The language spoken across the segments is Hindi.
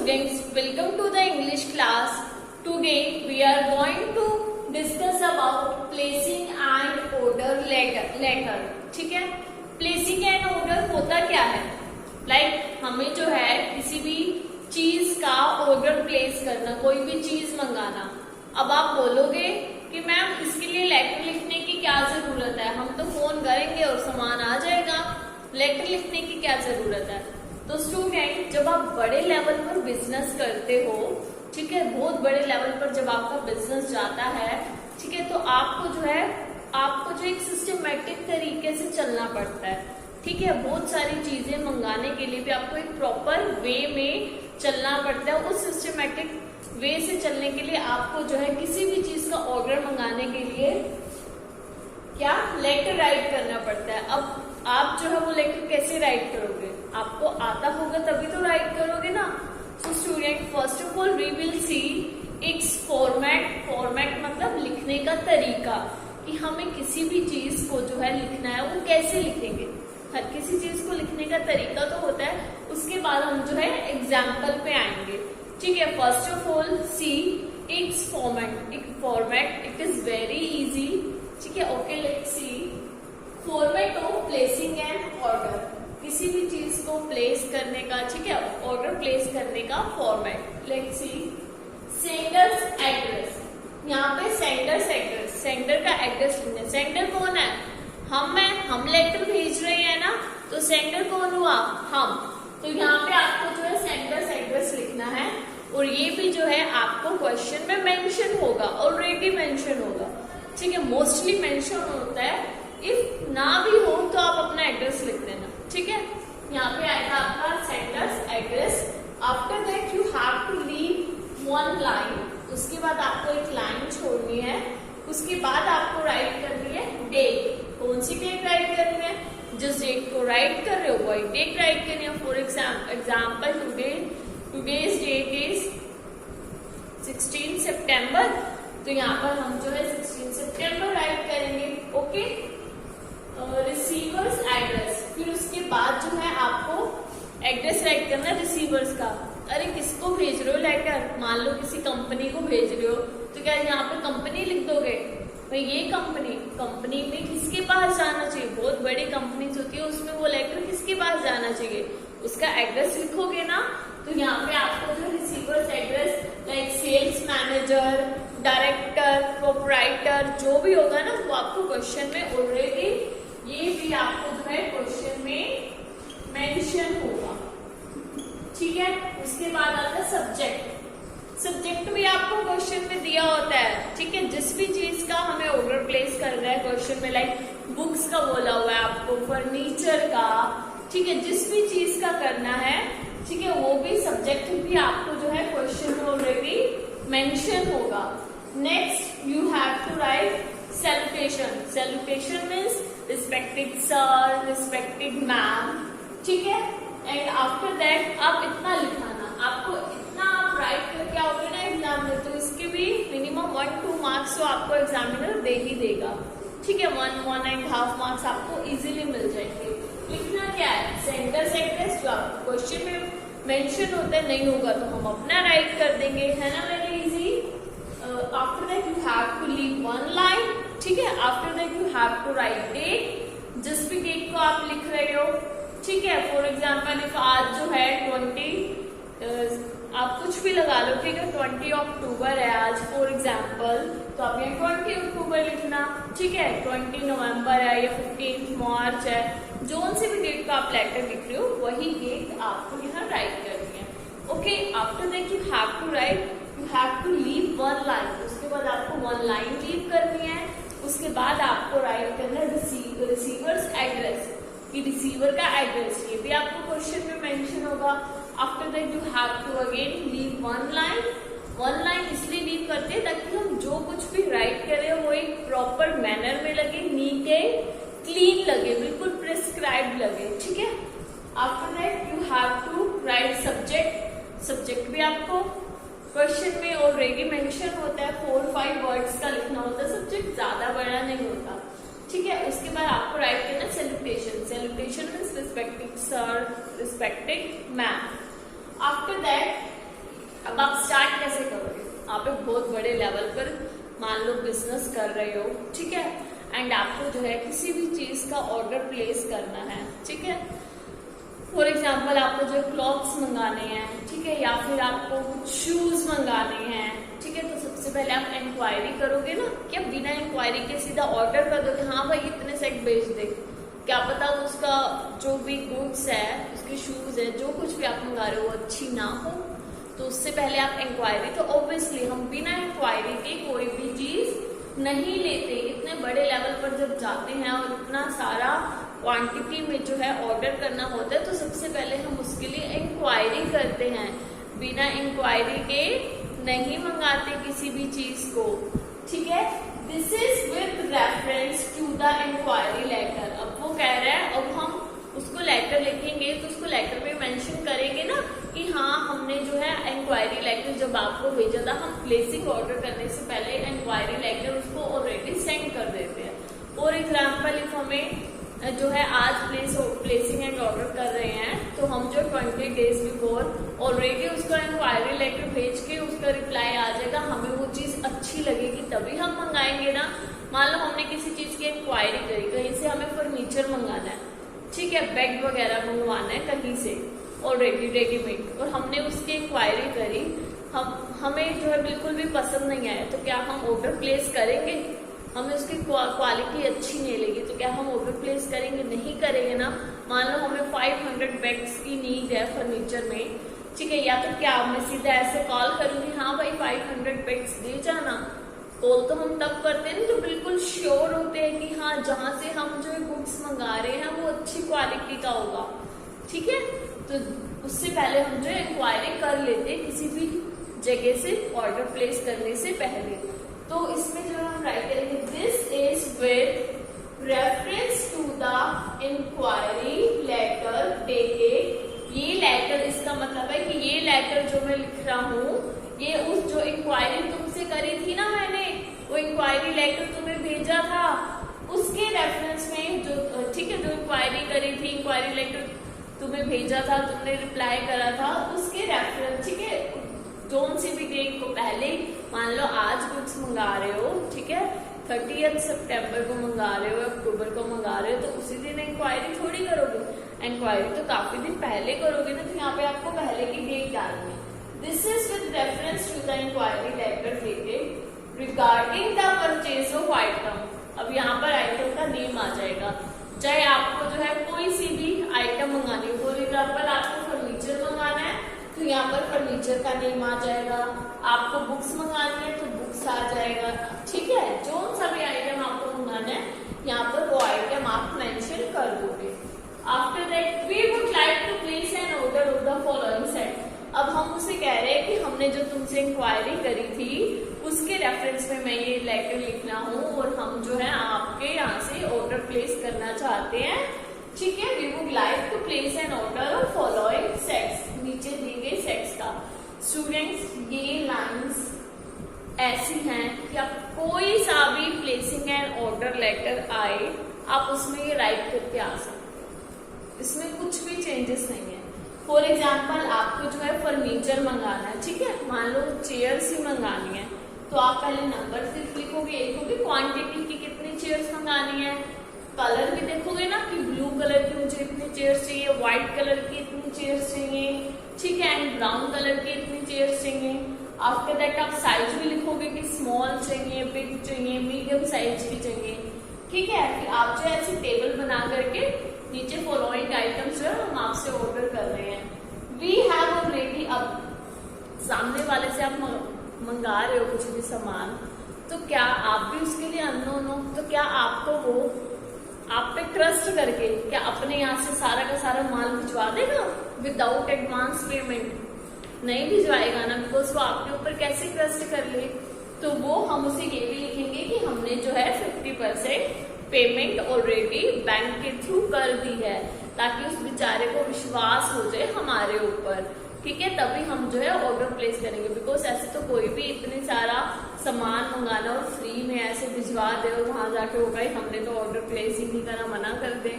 students, welcome to the English class. Today we are going to discuss about placing and order letter. ठीक है, placing and order होता क्या है? Like हमें जो है किसी भी चीज का ऑर्डर प्लेस करना, कोई भी चीज मंगाना. अब आप बोलोगे कि मैम इसके लिए लेटर लिखने की क्या जरूरत है, हम तो फोन करेंगे और सामान आ जाएगा, लेटर लिखने की क्या जरूरत है. तो स्टूडेंट, जब आप बड़े लेवल पर बिजनेस करते हो, ठीक है, बहुत बड़े लेवल पर जब आपका बिजनेस जाता है, ठीक है, तो आपको जो एक सिस्टमेटिक तरीके से चलना पड़ता है. ठीक है, बहुत सारी चीजें मंगाने के लिए भी आपको एक प्रॉपर वे में चलना पड़ता है. उस सिस्टमेटिक वे से चलने के लिए आपको जो है किसी भी चीज का ऑर्डर मंगाने के लिए क्या लेटर राइट करना पड़ता है. अब आप जो है वो लेटर कैसे राइट करोगे? आपको आता होगा तभी तो राइट करोगे ना. So student, first of all we will see its format मतलब लिखने का तरीका, कि हमें किसी भी चीज को जो है लिखना है वो कैसे लिखेंगे. हर किसी चीज को लिखने का तरीका तो होता है, उसके बाद हम जो है एग्जाम्पल पे आएंगे. ठीक है, first of all C its format. It is very easy. ठीक है, okay, let's see format of placing an order. किसी भी चीज को प्लेस करने का, ठीक है, ऑर्डर प्लेस करने का format. Let's see sender's address. यहाँ पे सेंडर्स एड्रेस, सेंडर का एड्रेस लिखना. सेंडर कौन है? हम लेटर भेज रहे हैं ना, तो सेंडर कौन हुआ? हम. तो यहाँ पे आपको जो है सेंडर्स एड्रेस लिखना है, और ये भी जो है आपको क्वेश्चन में मेंशन होगा, ऑलरेडी मेंशन होगा. ठीक है, मोस्टली मेंशन होता है. इफ ना भी हो तो आप अपना एड्रेस लिख देना. ठीक है, यहाँ पे आएगा आपका sender's address. After that you have to leave one line. उसके बाद आपको एक लाइन छोड़नी है. उसके बाद आपको राइट करनी है डेट. कौन सी डेट राइट करनी है? जिस डेट को राइट कर रहे हो वही डेट राइट करनी है. For example today's date is 16 सितंबर. तो यहाँ पर हम जो है 16 सितंबर राइट करेंगे. Okay, receiver's address. फिर उसके बाद जो है आपको एड्रेस राइट करना है रिसीवर्स का. अरे किसको भेज रहे हो लेटर? मान लो किसी कंपनी को भेज रहे हो, तो क्या यहाँ पे कंपनी लिख दोगे? भाई ये कंपनी में किसके पास जाना चाहिए? बहुत बड़ी कंपनीज होती है, उसमें वो लेटर किसके पास जाना चाहिए, उसका एड्रेस लिखोगे ना. तो यहाँ पे आपको जो receiver's address like sales manager, director, proprietor जो भी होगा ना, वो आपको क्वेश्चन में ऑलरेडी, ये भी आपको जो है क्वेश्चन में मेंशन होगा. ठीक है, उसके बाद आता है सब्जेक्ट. सब्जेक्ट भी आपको क्वेश्चन में दिया होता है. ठीक है, जिस भी चीज का हमें ऑर्डर प्लेस करना है क्वेश्चन में, लाइक बुक्स का बोला हुआ है आपको, फर्नीचर का, ठीक है, जिस भी चीज का करना है, ठीक है, वो भी सब्जेक्ट भी आपको जो है क्वेश्चन में ऑलरेडी मेंशन होगा. Next you have to write salutation. Salutation means respected sir, respected ma'am. ठीक है, एंड आफ्टर दैट आप इतना लिखाना, आपको इतना आप राइट करके आओगे ना एग्जाम में, तो इसके भी मिनिमम 1-2 मार्क्स तो आपको एग्जामिनर दे ही देगा. ठीक है, 1-1.5 मार्क्स आपको इजीली मिल जाएंगे. लिखना क्या है? सेंडर्स एड्रेस जो आपको क्वेश्चन में मेंशन होता है, नहीं होगा तो हम अपना राइट कर देंगे, है ना, very easy. After that you have to leave one line. ठीक है, after that you have to write date. जिस भी डेट को आप लिख रहे हो, ठीक है, फॉर एग्जाम्पल इफ आज जो है 20, आप कुछ भी लगा लो. ठीक है, 20 अक्टूबर है आज फॉर एग्जाम्पल, तो आप यहाँ 20 अक्टूबर लिखना. ठीक है, 20 नवंबर है या 15 मार्च है, जो से भी डेट का आप लेटर लिख रहे हो वही डेट आपको यहाँ राइट करनी है. Okay, after that you have to leave one line. उसके बाद आपको वन लाइन लीव करनी है. उसके बाद आपको राइट करना है रिसीवर्स एड्रेस, कि रिसीवर का एड्रेस, ये भी आपको क्वेश्चन में मेंशन होगा. After that you have to again leave one line. One line इसलिए लीव करते हैं ताकि हम जो कुछ भी राइट करें वो एक प्रॉपर मैनर में लगे, नीट एंड क्लीन लगे, बिल्कुल प्रिस्क्राइब्ड लगे. ठीक है, after that you have to write subject. Subject भी आपको क्वेश्चन में ऑलरेडी मेंशन होता है, 4-5 वर्ड्स का लिखना होता है. सब्जेक्ट ज्यादा बड़ा नहीं होता. ठीक है, उसके बाद आपको राइट करना salutation. Salutation means respected sir, respected ma'am. After that पे बहुत बड़े लेवल पर मान लो बिजनेस कर रहे हो, ठीक है, एंड आपको जो है किसी भी चीज का ऑर्डर प्लेस करना है, ठीक है। फॉर एग्जाम्पल आपको जो क्लॉथ्स मंगाने हैं, ठीक है, या फिर आपको कुछ शूज मंगाने हैं, ठीक है, तो सबसे पहले आप इंक्वायरी करोगे ना, क्या बिना इंक्वायरी के सीधा ऑर्डर कर दोगे, हाँ भाई इतने सेट भेज दे, क्या पता उसका जो भी गुड्स है, उसके शूज है, जो कुछ भी आप मंगा रहे हो वो अच्छी ना हो, तो उससे पहले आप इंक्वायरी, तो ऑब्वियसली हम बिना इंक्वायरी के कोई भी चीज नहीं लेते। इतने बड़े लेवल पर जब जाते हैं और इतना सारा क्वांटिटी में जो है ऑर्डर करना होता है, तो सबसे पहले हम उसके लिए इंक्वायरी करते हैं। बिना इंक्वायरी के नहीं मंगाते किसी भी चीज को, ठीक है। This is with reference to the inquiry letter. अब वो कह रहा है, अब हम उसको लेटर लिखेंगे तो उसको लेटर में मेंशन करेंगे ना कि हाँ हमने जो है इंक्वायरी लेटर जब आपको भेजा था, हम प्लेसिंग ऑर्डर करने से पहले इंक्वायरी लेटर उसको ऑलरेडी सेंड कर देते हैं। फॉर एग्जाम्पल इफ हमें जो है आज प्लेसिंग एंड ऑर्डर कर रहे हैं, तो हम जो 20 डेज बिफोर ऑलरेडी उसका इंक्वायरी लेटर भेज के उसका रिप्लाई आ जाएगा, हमें वो चीज अच्छी लगेगी तभी हम मंगाएंगे ना। मान लो हमने किसी चीज की इंक्वायरी करी, कहीं से हमें फर्नीचर मंगाना है, ठीक है, बेड वगैरह मंगवाना है कहीं से ऑलरेडी रेडीमेड, और हमने उसकी इंक्वायरी करी, हमें जो है बिल्कुल भी पसंद नहीं आया, तो क्या हम ऑर्डर प्लेस करेंगे? हमें उसकी क्वालिटी अच्छी नहीं लगी तो क्या हम ऑर्डर प्लेस करेंगे? नहीं करेंगे ना। मान लो हमें 500 बेड्स की नीड है फर्नीचर में, ठीक है, या तो क्या मैं सीधा ऐसे कॉल करूंगी, हाँ भाई 500 बेड्स दे जाना। कॉल तो हम तब करते हैं तो बिल्कुल श्योर होते हैं कि हाँ जहां से हम जो गुड्स मंगा रहे हैं वो अच्छी क्वालिटी का होगा, ठीक है। तो उससे पहले हम जो इंक्वायरी कर लेते हैं किसी भी जगह से ऑर्डर प्लेस करने से पहले। तो इसमें जो हम राइट करेंगे, this is with reference to the inquiry letter dated. ये लेटर, इसका मतलब है कि ये लेटर जो मैं लिख रहा हूँ ये उस जो इंक्वायरी तुमसे करी थी ना मैंने, वो इंक्वायरी लेटर तुम्हें भेजा था उसके रेफरेंस में जो, ठीक है, जो इंक्वायरी करी थी, इंक्वायरी लेटर तुम्हें भेजा था, तुमने रिप्लाई करा था, उसके रेफरेंस, ठीक है, जोन सी भी डेट को पहले, मान लो आज कुछ मंगा रहे हो, ठीक है, 30 सितंबर को मंगा रहे हो, अक्टूबर को मंगा रहे हो, तो उसी दिन इंक्वायरी थोड़ी करोगे, इंक्वायरी तो काफी दिन पहले करोगे ना, तो यहाँ पे आपको पहले की डेट डालनी है। This is with reference to the inquiry letter dated regarding the purchase of item. अब यहाँ पर आइटम का नेम आ जाएगा, चाहे आपको जो है कोई सी भी आइटम मंगानी हो, फॉर एग्जाम्पल आपको फर्नीचर मंगाना है तो यहाँ पर फर्नीचर का नेम आ जाएगा, आपको बुक्स मंगानी है तो बुक्स आ जाएगा, ठीक है, जो सा भी आइटम आपको मंगाना है यहाँ पर वो आइटम आप मेंशन कर दोगे। After that we would like to place an order of the following set. अब हम उसे कह रहे हैं कि हमने जो तुमसे इंक्वायरी करी थी उसके रेफरेंस में मैं ये लेटर लिखना हूँ और हम जो है आपके यहाँ से ऑर्डर प्लेस करना चाहते हैं, ठीक है। We would like to place an order of following sets, नीचे दी गई सेट्स का। स्टूडेंट्स ये लाइंस ऐसी हैं कि आप कोई सा भी प्लेसिंग एन ऑर्डर लेटर आए आप उसमें ये राइट करके आ सकते हो, इसमें कुछ भी चेंजेस नहीं है। फॉर एग्जाम्पल आपको जो है फर्नीचर मंगाना है, ठीक है, मान लो चेयर्स ही मंगानी है, तो आप पहले नंबर सिर्फ लिखोगे, लिखोगे क्वांटिटी की कितनी चेयर्स मंगानी है, कलर भी देखोगे ना कि ब्लू कलर की मुझे इतनी चेयर्स चाहिए, व्हाइट कलर की इतनी चेयर्स चाहिए, ठीक है, एंड ब्राउन कलर की इतनी चेयर्स चाहिए। आफ्टर दैट आप साइज भी लिखोगे कि स्मॉल चाहिए, बिग चाहिए, मीडियम साइज की चाहिए, ठीक है। फिर आप जो ऐसी टेबल बना करके नीचे फॉलोइंग आइटम्स जो हम आपसे ऑर्डर कर रहे हैं। वी हैव ऑलरेडी, अब सामने वाले से आप मंगा रहे हो कुछ भी सामान, तो क्या आप भी उसके लिए अननोन हो, तो क्या आपको वो आप पे ट्रस्ट करके क्या अपने यहाँ से सारा का सारा माल भिजवा देगा विदाउट एडवांस पेमेंट? नहीं भिजवाएगा ना, बिकॉज वो आपके ऊपर कैसे ट्रस्ट कर ले। तो वो हम उसे ये भी लिखेंगे कि हमने जो है 50% पेमेंट ऑलरेडी बैंक के थ्रू कर दी है, ताकि उस बेचारे को विश्वास हो जाए हमारे ऊपर, ठीक है, तभी हम जो है ऑर्डर प्लेस करेंगे। बिकॉज ऐसे तो कोई भी इतनी सारा सामान मंगाना और फ्री में ऐसे भिजवा दे और वहां जाके होगा ही हमने तो ऑर्डर प्लेस ही नहीं करा, मना कर दे,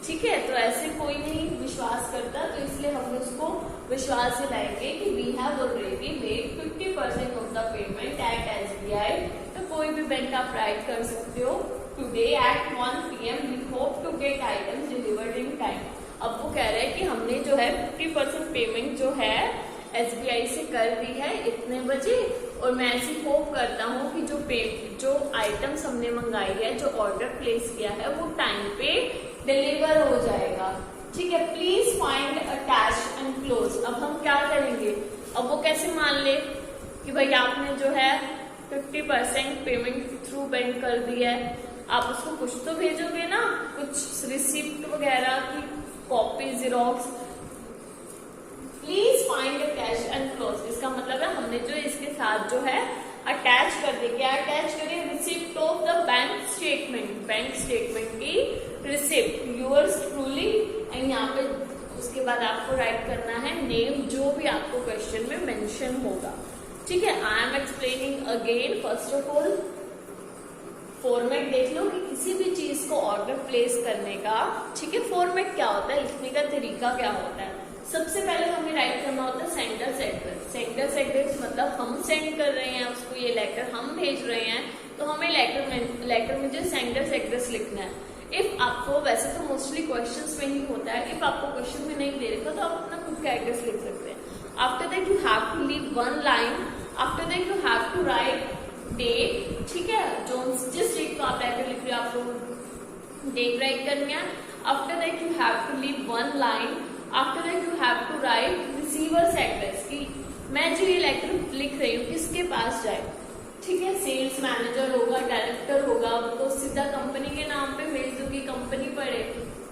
ठीक है, तो ऐसे कोई नहीं विश्वास करता, तो इसलिए हमने उसको विश्वास दिलाएंगे कि we have already made 50% of the payment at SBI। तो कोई भी बैंक आप राइट कर सकते हो। Today at 1 PM we hope to get items delivered in time. अब वो कह रहे हैं कि हमने जो है 50% पेमेंट जो है SBI से कर दी है इतने बजे, और मैं ऐसी होप करता हूँ कि जो आइटम्स हमने मंगाई है, जो ऑर्डर प्लेस किया है, वो टाइम पे डिलीवर हो जाएगा। ठीक है, please find attach and close. अब हम क्या करेंगे, अब वो कैसे मान ले कि भाई आपने जो है 50% पेमेंट थ्रू बैंक कर दी है, आप उसको कुछ तो भेजोगे ना, कुछ रिसिप्ट वगैरह की copy, xerox. Please find attach and close, इसका मतलब है हमने जो इसके साथ जो है अटैच कर दे। क्या अटैच करें, receipt of the bank statement की रिसिप्ट, यूअर्स ट्रूली। एंड यहाँ पे उसके बाद आपको राइट करना है नेम, जो भी आपको क्वेश्चन में मेंशन होगा। ठीक है, I am explaining again. First of all format देख लो कि किसी भी चीज को ऑर्डर प्लेस करने का, ठीक है, फॉर्मेट क्या होता है, लिखने का तरीका क्या होता है। सबसे पहले हमें राइट करना होता है सेंडर्स एड्रेस। सेंडर्स एड्रेस मतलब हम सेंड कर रहे हैं उसको, ये लेटर हम भेज रहे हैं, तो हमें लेटर में जो सेंडर्स एड्रेस लिखना है। इफ आपको, वैसे तो मोस्टली क्वेश्चंस में ही होता है, इफ आपको क्वेश्चन में नहीं दे रखा तो आप अपना खुद का एड्रेस लिख सकते हैं। After that you have to leave one line, after that you have to write date. ठीक है, जो जिस डेट को आप लेटर लिख रहे हो आपको डेट राइट करनी है। After that you have to leave one line, after that you have to write receiver's address की मैं जो ये लेटर लिख रही हूँ किसके पास जाए। ठीक है, सेल्स मैनेजर होगा, डायरेक्टर होगा, तो सीधा कंपनी के नाम पे भेज दूंगी, कंपनी पढ़े,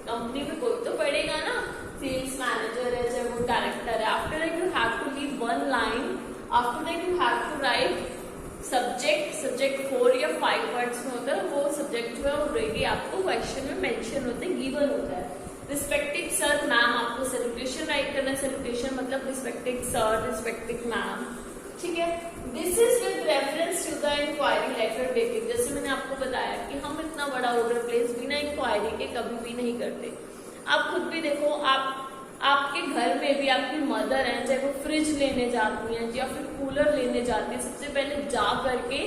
कंपनी में कोई तो पढ़ेगा ना, सेल्स मैनेजर है चाहे वो डायरेक्टर है। After that you have to leave one line, after that you have to write subject 4 या 5 वर्ड्स में होता है, वो सब्जेक्ट जो है ऑलरेडी आपको क्वेश्चन में मेंशन होते हैं, गिवन होता है। रिस्पेक्टेड सर मैम, आपको सैल्यूटेशन राइट करना है। सैल्यूटेशन मतलब रिस्पेक्टेड सर, रिस्पेक्टेड मैम। ठीक है, this is with reference to the inquiry letter dated. जैसे मैंने आपको बताया कि हम इतना बड़ा ऑर्डर प्लेस बिना इंक्वायरी के कभी भी नहीं करते। आप खुद भी देखो, आपके घर में भी आपकी मदर है, चाहे वो फ्रिज लेने जाती हैं या फिर कूलर लेने जाती है, सबसे पहले जा करके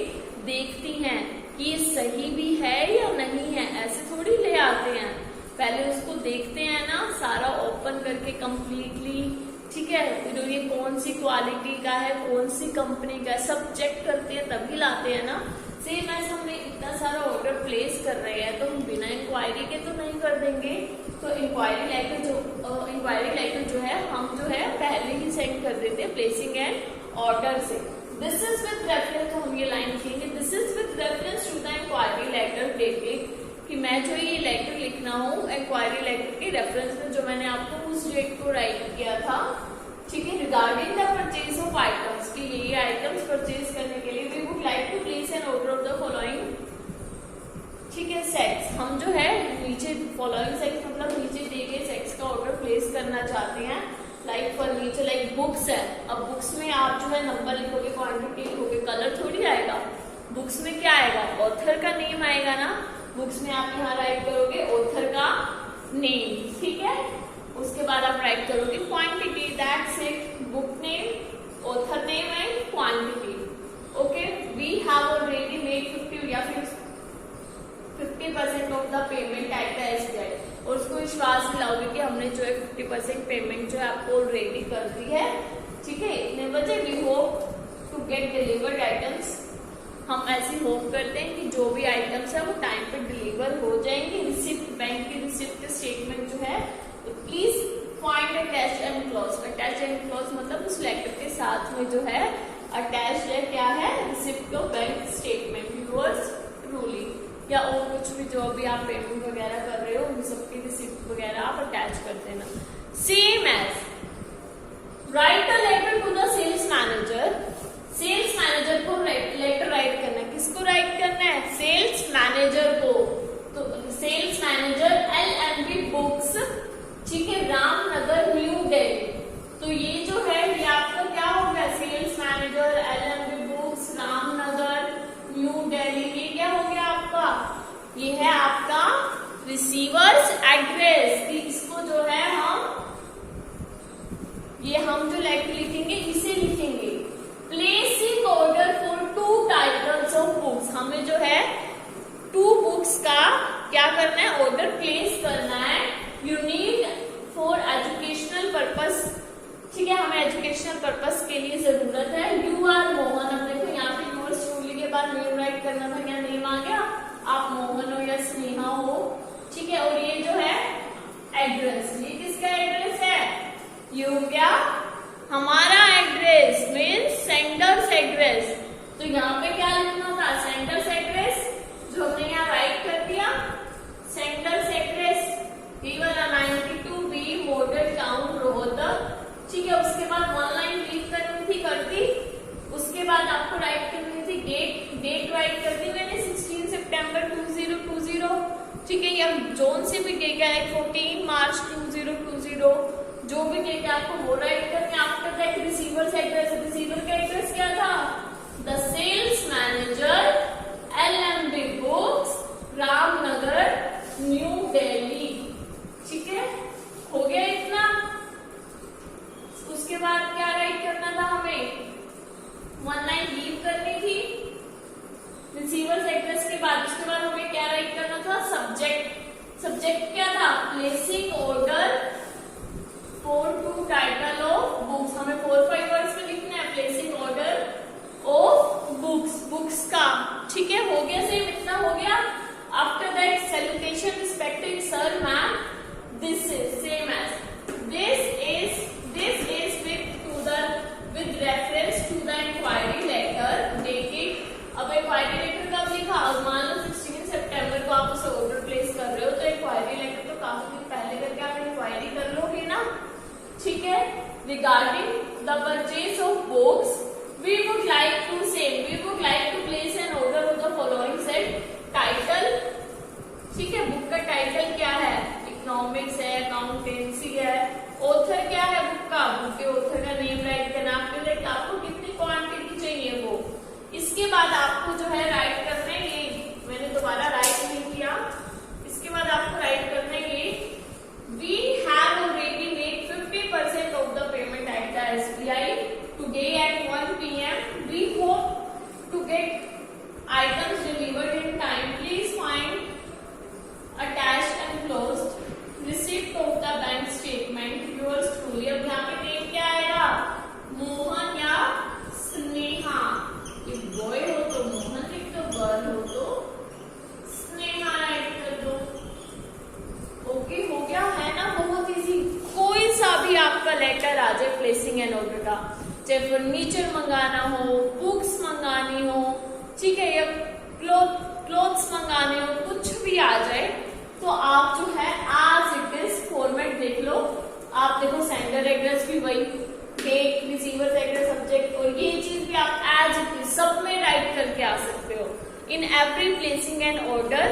देखती हैं कि ये सही भी है या नहीं है, ऐसे थोड़ी ले आते हैं, पहले उसको देखते हैं ना, सारा ओपन करके कंप्लीटली। ठीक है, फिर ये कौन सी क्वालिटी का है, कौन सी कंपनी का है, सब चेक करते हैं तभी लाते हैं ना। सेम ऐसे हमने इतना सारा ऑर्डर प्लेस कर रहे हैं तो हम बिना इंक्वायरी के तो नहीं कर देंगे। तो इंक्वायरी लेटर जो है हम जो है पहले ही सेंड कर देते हैं प्लेसिंग एंड ऑर्डर से। दिस इज विद रेफरेंस, तो हम ये लाइन लिखेंगे, this is with reference to the inquiry letter dated, कि मैं जो ये लेटर लिखना हूँ इंक्वायरी लेटर के रेफरेंस में जो मैंने आपको उस डेट को राइट किया था। ठीक है, regarding the purchase of items, कि ये आइटम्स परचेज करने के लिए we would like to place an order of the following. ठीक है, सेक्स, हम जो है नीचे फॉलोइंग सेक्स मतलब नीचे दिए गए सेक्स का ऑर्डर प्लेस करना चाहते हैं। लाइक फर्नीचर, लाइक बुक्स है, अब बुक्स में आप जो है नंबर लिखोगे, क्वांटिटी लिखोगे, कलर थोड़ी आएगा। बुक्स में क्या आएगा, ऑथर का नेम आएगा ना। बुक्स में आप यहाँ राइट करोगे ऑथर का नेम। ठीक है, उसके बाद आप राइट करोगे quantity, that's it, book name, author name and quantity. Okay, we have already made 50 या फिर 50% of the payment at the SBI, और उसको विश्वास दिलाओगे कि हमने जो है 50% पेमेंट जो है आपको ऑलरेडी कर दी है। ठीक है, इतने बजे we hope to get delivered items, हम ऐसी होप करते हैं कि जो भी आइटम्स है वो टाइम पे डिलीवर हो जाएंगे। रिसिप्ट, बैंक की रिसिप्ट स्टेटमेंट जो है, तो please find attach and close. Attach and close मतलब उस लेटर के साथ में जो है अटैच है, क्या है, receipt of bank statement, yours truly, या और कुछ भी जो अभी आप पेमेंट वगैरह कर रहे हो उन सबकी रिसिप्ट वगैरह आप अटैच कर देना। Same as write a letter to the sales manager. Sales manager को लेटर राइट करना है, किसको राइट करना है, सेल्स मैनेजर को। तो सेल्स मैनेजर LNB बुक्स, ठीक है, रामनगर न्यू दिल्ली। तो ये जो है ये आपका क्या हो गया, sales manager LNB books Ramnagar New Delhi, ये क्या हो गया आपका, ये है आपका रिसीवर्स एड्रेस। कि इसको जो है हम ये हम जो लेटर लिखेंगे इसे लिखेंगे। Placing order for 2 titles of books, हमें जो है 2 बुक्स का क्या करना है, ऑर्डर प्लेस करना है। You need for educational purpose, ठीक है, हमें एजुकेशनल पर्पस के लिए जरूरत है। यू आर मोहन, अब देखो यहाँ पे यूनिवर्स ट्रूली के बाद नेम राइट करना था, क्या नेम आ गया, आप मोहन हो या स्नेहा हो, ठीक है। और ये जो है एड्रेस, ये किसका एड्रेस है, ये हो गया हमारा एड्रेस, मीन्स सेंडर्स एड्रेस। तो यहाँ पे क्या लिखना था, सेंडर्स एड्रेस, जो हमने यहाँ राइट कर दिया सेंडर्स एड्रेस, ये वाला 92B मॉडल टाउन रोहतक, ठीक है। उसके बाद 1 लाइन रीड करनी थी, करती, उसके बाद आपको राइट करनी थी डेट राइट कर दी मैंने 16 सितंबर 2020, ठीक है। या जोन से भी डे क्या है 14 मार्च 2020, जो भी डे क्या आपको वो राइट करके after that receiver's address, receiver का एड्रेस क्या था, the sales manager LMB books Ramnagar New Delhi, ठीक है, हो गया इतना। उसके बाद क्या राइट करना था हमें, 1 लाइन लीव करनी थी रिसीवर्स एड्रेस के बाद। उसके बाद हमें क्या राइट करना था, सब्जेक्ट क्या था, placing order for 2 title of books, हमें 4-5 वर्ड्स में लिखना है, प्लेसिंग ऑर्डर ऑफ बुक्स का, ठीक है। हो गया, सेम इतना हो गया। After that salutation respecting sir ma'am, this is same as this is with reference to the inquiry letter dated, अब inquiry letter कब लिखा, अब मान लो 16 सितंबर को आप उसे ऑर्डर प्लेस कर रहे हो, तो inquiry letter तो काफी दिन पहले करके आप इंक्वायरी कर लोगे ना, ठीक है। Regarding the purchase of books we would like to place an order of the following set title, ठीक है। बुक का टाइटल क्या है, इकोनॉमिक्स है, अकाउंटेंसी है, ऑथर क्या है बुक का, बुक के ऑथर का नेम राइट करना, आपको कितनी क्वांटिटी चाहिए वो। इसके बाद आपको जो है राइट करना है, ये मैंने दोबारा राइट नहीं किया, इसके बाद आपको राइट करना है ये, we have already made 50% of the payment at the SBI today at 1 PM. We hope to get items delivered in time. Please find attached enclosed receipt of the bank statement. Yours truly. अब यहाँ पे नेम क्या आएगा, मोहन या स्नेहा, ये बॉय हो तो मोहन लिख दो, गर्ल हो तो स्नेहा राइट कर दो। ओके, हो गया है ना, बहुत इजी। कोई सा भी आपका लेटर आ जाए प्लेसिंग एन ऑर्डर का, चाहे फर्नीचर मंगाना हो, बुक्स मंगानी हो, ठीक है, या क्लोथ्स मंगाने हो, कुछ भी आ जाए तो आप जो है आज इट इज फॉर्मेट देख लो, आप देखो सेंडर एड्रेस भी वही, डेट, रिसीवर एड्रेस, सब्जेक्ट, और ये चीज भी आप एज इट इज सब में राइट करके आ सकते हो। In every placing an order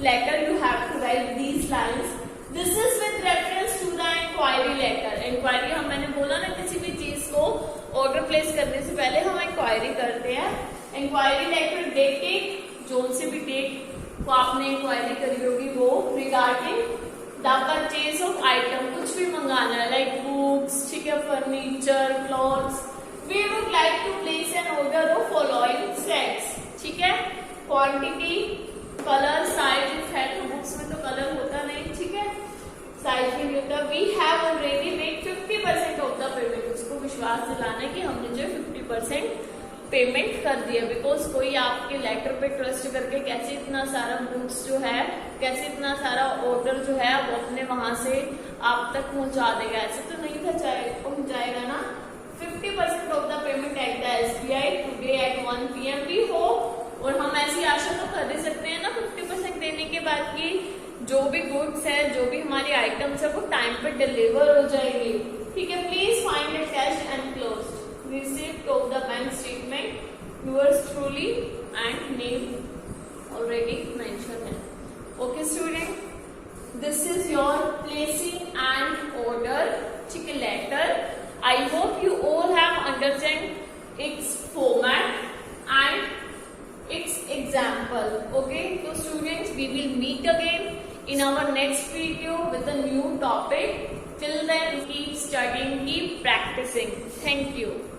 letter you have to write these lines. This is with reference to the inquiry letter. Inquiry हम मैंने बोला ना, किसी भी चीज को ऑर्डर प्लेस करने से पहले हम इंक्वायरी करते हैं। इंक्वायरी लेटर डेटेड, जोन से भी डेट को आपने इंक्वायरी करी होगी वो, regarding the purchase of item, कुछ भी मंगाना है लाइक बुक्स, ठीक है, furniture, clothes. We would like to place an order of following sets, ठीक है, क्वांटिटी, कलर, साइज, है तो बुक्स में तो कलर होता नहीं, ठीक है, साइज में भी होता। We have already made 50% of the payment, उसको विश्वास दिलाना है कि हमने जो 50% पेमेंट कर दिया, बिकॉज कोई आपके लेटर पे ट्रस्ट करके कैसे इतना सारा बुक्स जो है, कैसे इतना सारा ऑर्डर जो है वो अपने वहां से आप तक पहुंचा देगा, ऐसे तो नहीं पहुंचाएगा ना। 50% of the payment at the SBI today at 1 PM भी हो, और हम ऐसी आशा तो कर ही सकते हैं ना 50% देने के बाद की जो भी गुड्स है, जो भी हमारी आइटम्स है वो टाइम पे डिलीवर हो जाएंगी, ठीक है। Please find it cash enclosed receipt of the bank statement, yours truly, and name already mentioned है। Okay student, this is your placing and order, ठीक है, letter. I hope you all have understand its format and its example. Okay, so students, we will meet again in our next video with a new topic. Till then, keep studying, keep practicing. Thank you.